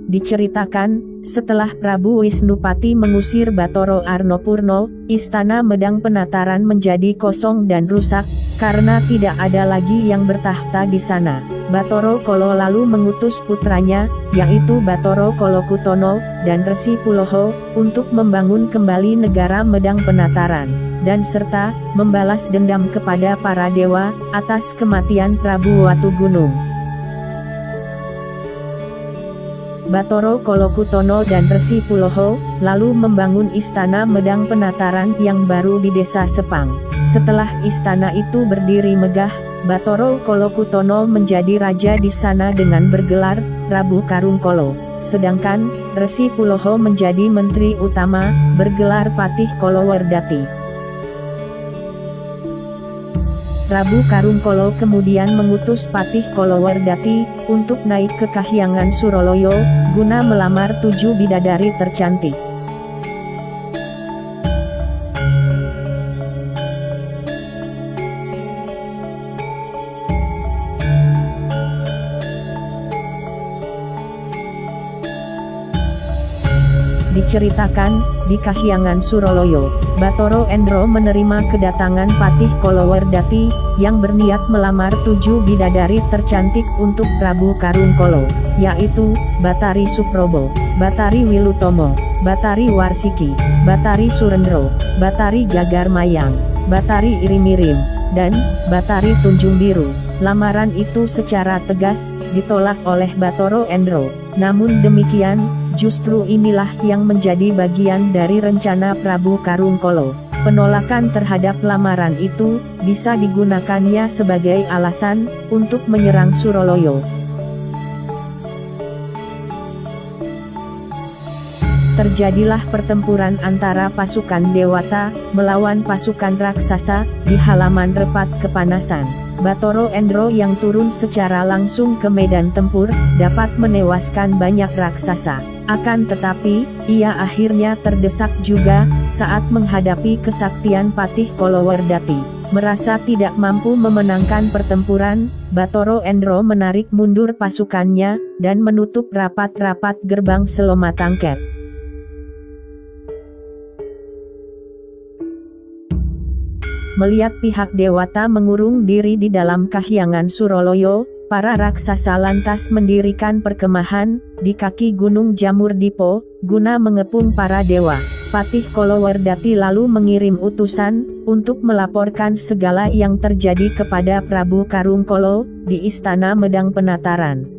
diceritakan, setelah Prabu Wisnupati mengusir Bathara Arnopurno, istana Medang Penataran menjadi kosong dan rusak, karena tidak ada lagi yang bertahta di sana. Bathara Kala lalu mengutus putranya, yaitu Bathara Kalakutono, dan Resi Puloho, untuk membangun kembali negara Medang Penataran, dan serta, membalas dendam kepada para dewa, atas kematian Prabu Watugunung. Bathara Kalakutono dan Resi Puloho, lalu membangun istana Medang Penataran yang baru di desa Sepang. Setelah istana itu berdiri megah, Bathara Kalakutono menjadi raja di sana dengan bergelar Prabu Karungkolo. Sedangkan, Resi Puloho menjadi menteri utama, bergelar Patih Kalawardhati. Prabu Karungkolo kemudian mengutus Patih Kalawardhati untuk naik ke Kahyangan Suraloyo, guna melamar 7 bidadari tercantik. Diceritakan, di Kahyangan Suraloyo, Bathara Endra menerima kedatangan Patih Kalawardhati, yang berniat melamar 7 bidadari tercantik untuk Prabu Karungkolo, yaitu, Batari Suprobo, Batari Wilutomo, Batari Warsiki, Batari Surendro, Batari Gagar Mayang, Batari Irimirim, dan Batari Tunjung Biru. Lamaran itu secara tegas ditolak oleh Bathara Endra. Namun demikian, justru inilah yang menjadi bagian dari rencana Prabu Karungkolo. Penolakan terhadap lamaran itu bisa digunakannya sebagai alasan untuk menyerang Suraloyo. Terjadilah pertempuran antara pasukan Dewata melawan pasukan raksasa di halaman Repat Kepanasan. Bathara Endra yang turun secara langsung ke medan tempur dapat menewaskan banyak raksasa. Akan tetapi, ia akhirnya terdesak juga saat menghadapi kesaktian Patih Kalawardhati. Merasa tidak mampu memenangkan pertempuran, Bathara Endra menarik mundur pasukannya dan menutup rapat-rapat gerbang Selomatangket. Melihat pihak Dewata mengurung diri di dalam Kahyangan Suraloyo, para raksasa lantas mendirikan perkemahan di kaki Gunung Jamurdipa, guna mengepung para dewa. Patih Kalawardhati lalu mengirim utusan untuk melaporkan segala yang terjadi kepada Prabu Karungkolo di istana Medang Penataran.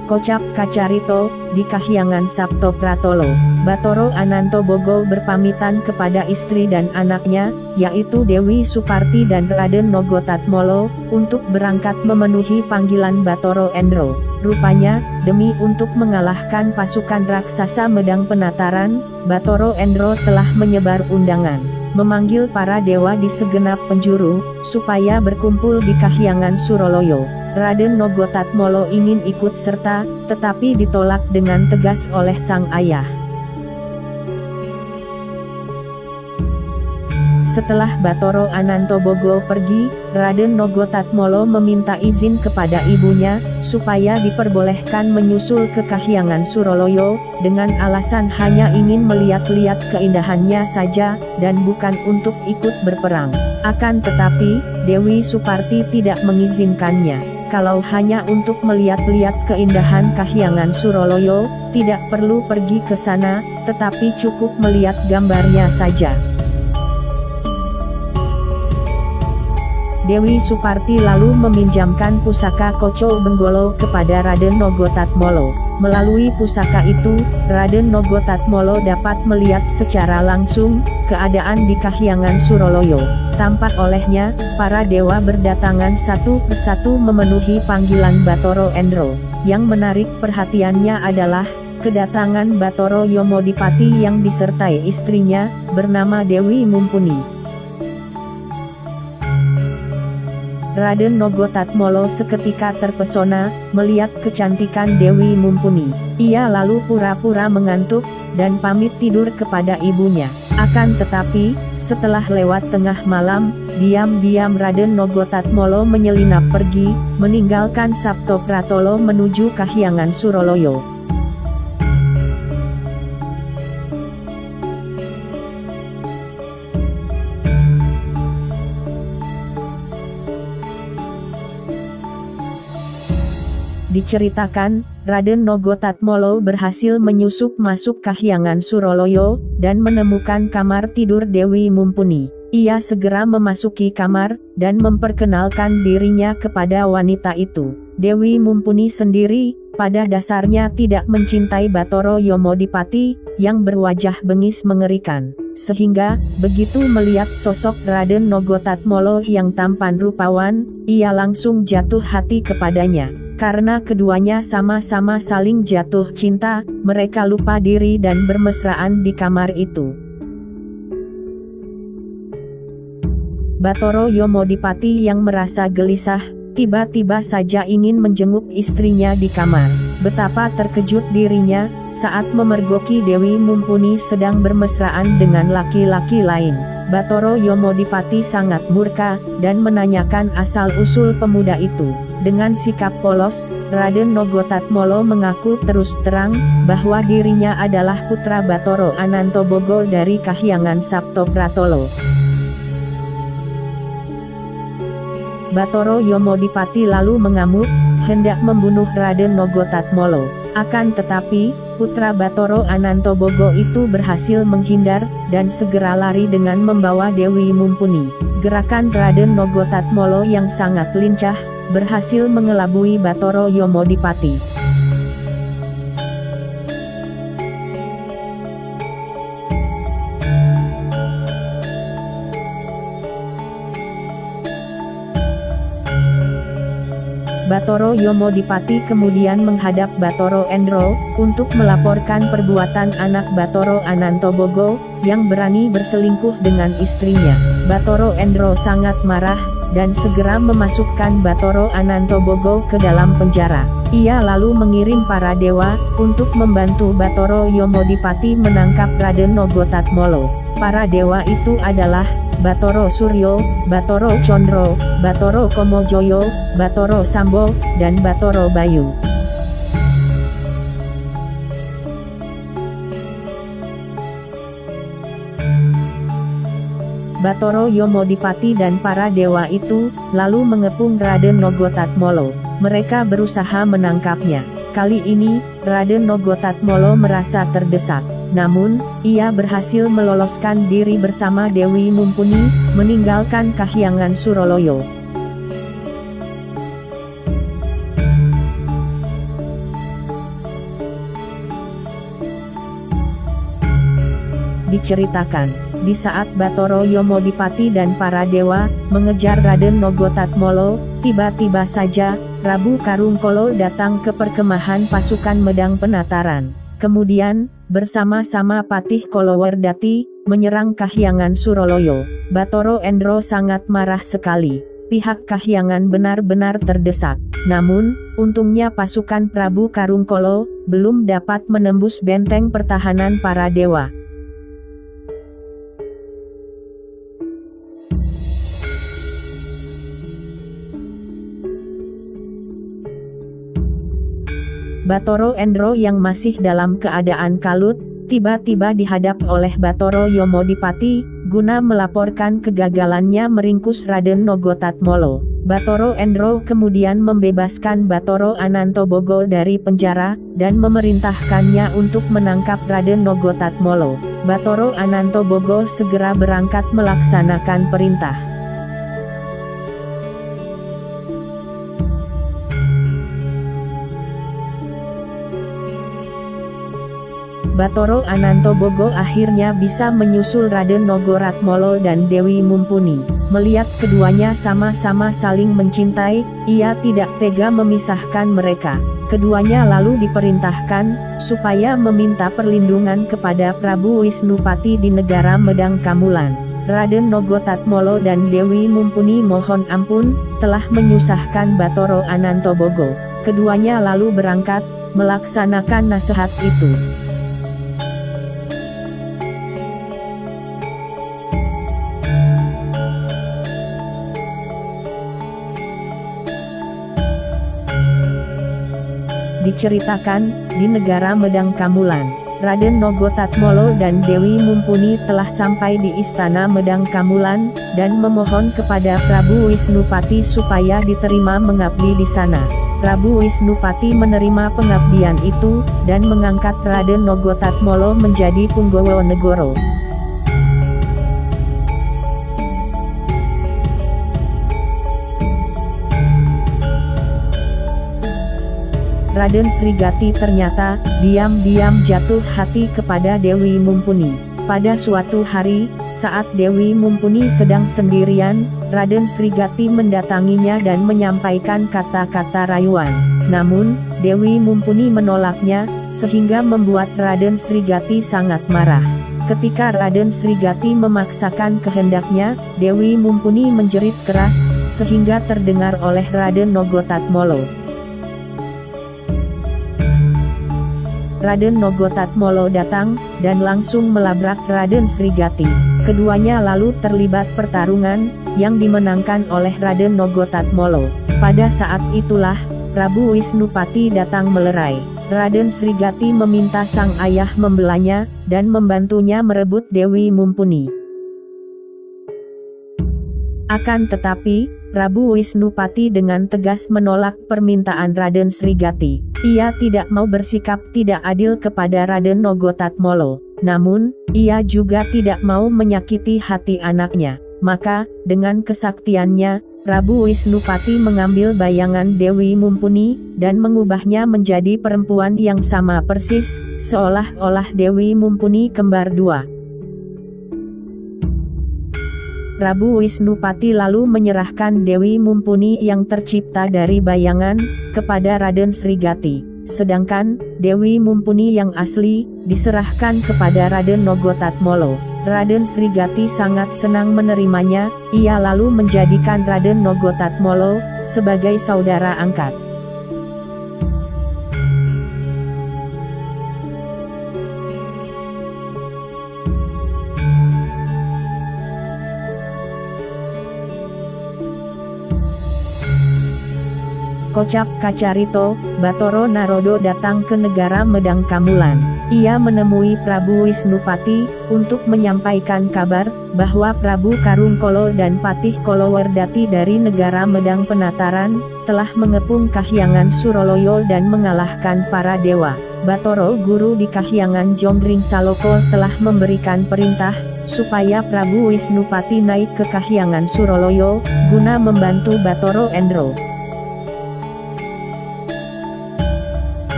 Kocap Kacarito, di Kahyangan Sapto Pratolo, Bathara Anantobogo berpamitan kepada istri dan anaknya, yaitu Dewi Suparti dan Raden Nogotatmolo, untuk berangkat memenuhi panggilan Bathara Endra. Rupanya, demi untuk mengalahkan pasukan raksasa Medang Penataran, Bathara Endra telah menyebar undangan, memanggil para dewa di segenap penjuru, supaya berkumpul di Kahyangan Suraloyo. Raden Nogotatmolo ingin ikut serta, tetapi ditolak dengan tegas oleh sang ayah. Setelah Bathara Anantobogo pergi, Raden Nogotatmolo meminta izin kepada ibunya, supaya diperbolehkan menyusul ke Kahyangan Suraloyo, dengan alasan hanya ingin melihat-lihat keindahannya saja, dan bukan untuk ikut berperang. Akan tetapi, Dewi Suparti tidak mengizinkannya. Kalau hanya untuk melihat-lihat keindahan Kahyangan Suraloyo, tidak perlu pergi ke sana, tetapi cukup melihat gambarnya saja. Dewi Suparti lalu meminjamkan pusaka Koco Benggolo kepada Raden Nogotatmolo. Melalui pusaka itu, Raden Nogotatmolo dapat melihat secara langsung keadaan di Kahyangan Suraloyo. Tampak olehnya, para dewa berdatangan satu persatu memenuhi panggilan Bathara Endra. Yang menarik perhatiannya adalah kedatangan Bathara Yomodipati yang disertai istrinya, bernama Dewi Mumpuni. Raden Nogotatmolo seketika terpesona melihat kecantikan Dewi Mumpuni. Ia lalu pura-pura mengantuk dan pamit tidur kepada ibunya. Akan tetapi, setelah lewat tengah malam, diam-diam Raden Nogotatmolo menyelinap pergi, meninggalkan Sabto Pratolo menuju Kahyangan Suroloyo. Diceritakan, Raden Nogotatmolo berhasil menyusup masuk Kahyangan Suroloyo, dan menemukan kamar tidur Dewi Mumpuni. Ia segera memasuki kamar, dan memperkenalkan dirinya kepada wanita itu. Dewi Mumpuni sendiri, pada dasarnya tidak mencintai Batoro Yomodipati, yang berwajah bengis mengerikan. Sehingga, begitu melihat sosok Raden Nogotatmolo yang tampan rupawan, ia langsung jatuh hati kepadanya. Karena keduanya sama-sama saling jatuh cinta, mereka lupa diri dan bermesraan di kamar itu. Batoro Yomodipati yang merasa gelisah, tiba-tiba saja ingin menjenguk istrinya di kamar. Betapa terkejut dirinya, saat memergoki Dewi Mumpuni sedang bermesraan dengan laki-laki lain. Batoro Yomodipati sangat murka, dan menanyakan asal-usul pemuda itu. Dengan sikap polos, Raden Nogotatmolo mengaku terus terang, bahwa dirinya adalah putra Batoro Anantobogo dari Kahyangan Sabto Pratolo. Batoro Yomodipati lalu mengamuk, hendak membunuh Raden Nogotatmolo. Akan tetapi, putra Batoro Anantobogo itu berhasil menghindar, dan segera lari dengan membawa Dewi Mumpuni. Gerakan Raden Nogotatmolo yang sangat lincah, berhasil mengelabui Batoro Yomodipati. Batoro Yomodipati kemudian menghadap Batoro Endro, untuk melaporkan perbuatan anak Batoro Anantobogo, yang berani berselingkuh dengan istrinya. Batoro Endro sangat marah, dan segera memasukkan Batoro Anantobogo ke dalam penjara. Ia lalu mengirim para dewa, untuk membantu Batoro Yomodipati menangkap Raden Nogotatmolo. Para dewa itu adalah Batoro Suryo, Batoro Condro, Batoro Komojoyo, Batoro Sambo, dan Batoro Bayu. Batoro Yomodipati dan para dewa itu, lalu mengepung Raden Nogotatmolo. Mereka berusaha menangkapnya. Kali ini, Raden Nogotatmolo merasa terdesak. Namun, ia berhasil meloloskan diri bersama Dewi Mumpuni, meninggalkan Kahyangan Suroloyo. Diceritakan, di saat Batoro Yomodipati dan para dewa mengejar Raden Nogotatmolo, tiba-tiba saja Prabu Karungkolo datang ke perkemahan pasukan Medang Penataran. Kemudian, bersama-sama Patih Kolowerdati, menyerang Kahyangan Suroloyo. Batoro Endro sangat marah sekali. Pihak Kahyangan benar-benar terdesak. Namun, untungnya pasukan Prabu Karungkolo belum dapat menembus benteng pertahanan para dewa. Batoro Endro yang masih dalam keadaan kalut, tiba-tiba dihadap oleh Batoro Yomodipati, guna melaporkan kegagalannya meringkus Raden Nogotatmolo. Batoro Endro kemudian membebaskan Batoro Anantobogo dari penjara, dan memerintahkannya untuk menangkap Raden Nogotatmolo. Batoro Anantobogo segera berangkat melaksanakan perintah. Batoro Anantobogo akhirnya bisa menyusul Raden Nogoratmolo dan Dewi Mumpuni. Melihat keduanya sama-sama saling mencintai, ia tidak tega memisahkan mereka. Keduanya lalu diperintahkan, supaya meminta perlindungan kepada Prabu Wisnupati di negara Medang Kamulan. Raden Nogotatmolo dan Dewi Mumpuni mohon ampun, telah menyusahkan Batoro Anantobogo. Keduanya lalu berangkat, melaksanakan nasihat itu. Diceritakan, di negara Medang Kamulan, Raden Nogotatmolo dan Dewi Mumpuni telah sampai di istana Medang Kamulan, dan memohon kepada Prabu Wisnupati supaya diterima mengabdi di sana. Prabu Wisnupati menerima pengabdian itu, dan mengangkat Raden Nogotatmolo menjadi Punggawa Negoro. Raden Srigati ternyata diam-diam jatuh hati kepada Dewi Mumpuni. Pada suatu hari, saat Dewi Mumpuni sedang sendirian, Raden Srigati mendatanginya dan menyampaikan kata-kata rayuan. Namun, Dewi Mumpuni menolaknya, sehingga membuat Raden Srigati sangat marah. Ketika Raden Srigati memaksakan kehendaknya, Dewi Mumpuni menjerit keras, sehingga terdengar oleh Raden Nogotatmolo. Raden Nogotatmolo datang, dan langsung melabrak Raden Srigati. Keduanya lalu terlibat pertarungan, yang dimenangkan oleh Raden Nogotatmolo. Pada saat itulah, Prabu Wisnupati datang melerai. Raden Srigati meminta sang ayah membelanya, dan membantunya merebut Dewi Mumpuni. Akan tetapi, Prabu Wisnupati dengan tegas menolak permintaan Raden Srigati. Ia tidak mau bersikap tidak adil kepada Raden Nogotatmolo. Namun, ia juga tidak mau menyakiti hati anaknya. Maka, dengan kesaktiannya, Prabu Wisnupati mengambil bayangan Dewi Mumpuni, dan mengubahnya menjadi perempuan yang sama persis, seolah-olah Dewi Mumpuni kembar dua. Prabu Wisnupati lalu menyerahkan Dewi Mumpuni yang tercipta dari bayangan, kepada Raden Srigati. Sedangkan, Dewi Mumpuni yang asli, diserahkan kepada Raden Nogotatmolo. Raden Srigati sangat senang menerimanya, ia lalu menjadikan Raden Nogotatmolo, sebagai saudara angkat. Kocap Kacarito, Batoro Narodo datang ke negara Medang Kamulan. Ia menemui Prabu Wisnupati, untuk menyampaikan kabar, bahwa Prabu Karungkolo dan Patih Kolowerdati dari negara Medang Penataran, telah mengepung Kahyangan Suroloyo dan mengalahkan para dewa. Batoro Guru di Kahyangan Jonggring Saloko telah memberikan perintah, supaya Prabu Wisnupati naik ke Kahyangan Suroloyo, guna membantu Batoro Endro.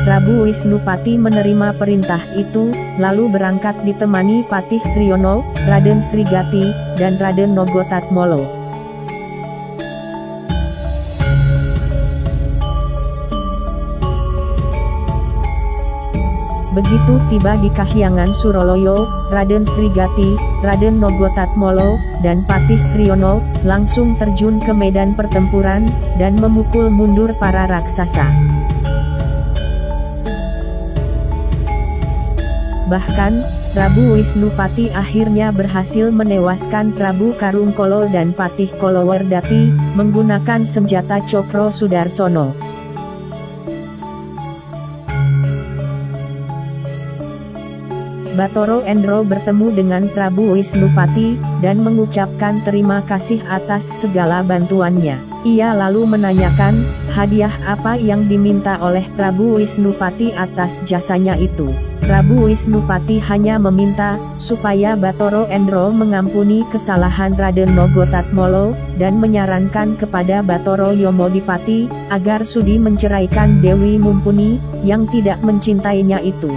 Prabu Wisnupati menerima perintah itu, lalu berangkat ditemani Patih Sriono, Raden Srigati, dan Raden Nogotatmolo. Begitu tiba di Kahyangan Suroloyo, Raden Srigati, Raden Nogotatmolo, dan Patih Sriono, langsung terjun ke medan pertempuran, dan memukul mundur para raksasa. Bahkan, Prabu Wisnupati akhirnya berhasil menewaskan Prabu Karungkolo dan Patih Kolowerdati, menggunakan senjata Cokro Sudarsono. Batoro Endro bertemu dengan Prabu Wisnupati, dan mengucapkan terima kasih atas segala bantuannya. Ia lalu menanyakan, hadiah apa yang diminta oleh Prabu Wisnupati atas jasanya itu. Prabu Wisnupati hanya meminta, supaya Batoro Endro mengampuni kesalahan Raden Nogotatmolo, dan menyarankan kepada Batoro Yomodipati, agar sudi menceraikan Dewi Mumpuni, yang tidak mencintainya itu.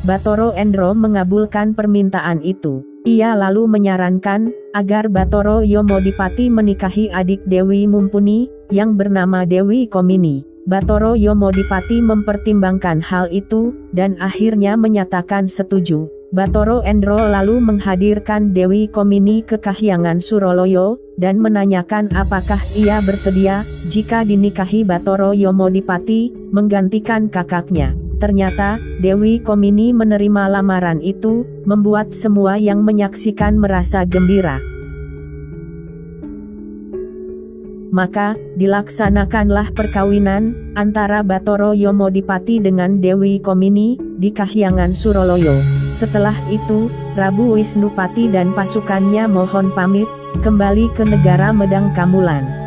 Batoro Endro mengabulkan permintaan itu. Ia lalu menyarankan, agar Batoro Yomodipati menikahi adik Dewi Mumpuni, yang bernama Dewi Komini. Batoro Yomodipati mempertimbangkan hal itu, dan akhirnya menyatakan setuju. Bathara Endra lalu menghadirkan Dewi Komini ke Kahyangan Suraloyo, dan menanyakan apakah ia bersedia, jika dinikahi Bathara Yomodipati, menggantikan kakaknya. Ternyata, Dewi Komini menerima lamaran itu, membuat semua yang menyaksikan merasa gembira. Maka, dilaksanakanlah perkawinan antara Bathara Yomodipati dengan Dewi Komini di Kahyangan Suraloyo. Setelah itu, Prabu Wisnupati dan pasukannya mohon pamit kembali ke negara Medang Kamulan.